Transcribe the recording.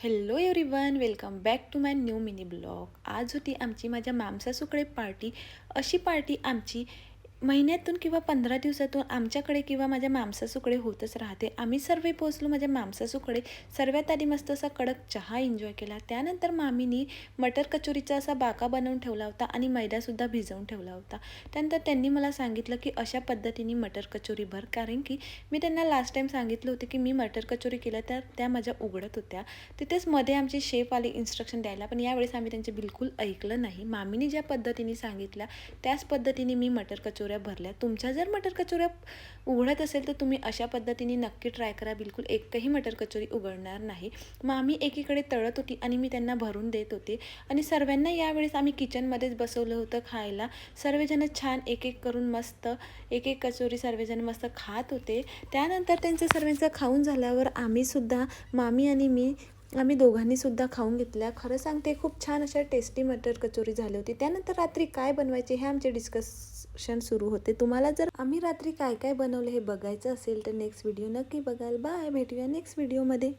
Hello everyone, welcome back to my new mini blog. आज होती आमची माझ्या मामसासूकडे पार्टी. अशी पार्टी आमची महिन्यातून किंवा 15 दिवसातून आमच्याकडे किंवा माझ्या मामसासूकडे होतच राहते. आम्ही सर्व पोचलो माझ्या मामसासूकडे. सर्वात आधी मस्त असा कडक चहा एन्जॉय केला. त्यानंतर मामीनी मटर कचोरीचा असा बाका बनवून ठेवला होता आणि मैदासुद्धा भिजवून ठेवला होता. त्यानंतर त्यांनी मला सांगितलं की अशा पद्धतीने मटर कचोरी भर, कारण की मी त्यांना लास्ट टाईम सांगितलं होतं की मी मटर कचोरी केल्या तर त्या माझ्या उघडत होत्या. तिथेच मध्ये आमचे शेफ आले इन्स्ट्रक्शन द्यायला, पण यावेळेस आम्ही त्यांचे बिलकुल ऐकलं नाही. मामीने ज्या पद्धतीने सांगितल्या त्याच पद्धतीने मी मटर कचोऱ्या भरल्या. तुमच्या जर मटर कचोऱ्या उघडत असेल तर तुम्ही अशा पद्धतीने नक्की ट्राय करा. बिलकुल एकही मटर कचोरी उघडणार नाही. मामी एकीकडे तळत होती आणि मी त्यांना भरून देत होते. आणि सर्वांना यावेळेस आम्ही किचनमध्येच बसवलं होतं खायला. सर्वजण छान एक एक करून मस्त एक एक कचोरी सर्वजण मस्त खात होते. त्यानंतर त्यांचं सर्वांचं खाऊन झाल्यावर आम्हीसुद्धा, मामी आणि मी, आम्ही दोघांनीसुद्धा खाऊन घेतल्या. खरं सांगते खूप छान अशा टेस्टी मटर कचोरी झाली होती. त्यानंतर रात्री काय बनवायचे हे आमचे डिस्कशन सुरू होते. तुम्हाला जर आम्ही रात्री काय काय बनवलं हे बघायचं असेल तर नेक्स्ट व्हिडिओ नक्की बघाल. बाय, भेटूया नेक्स्ट व्हिडिओमध्ये.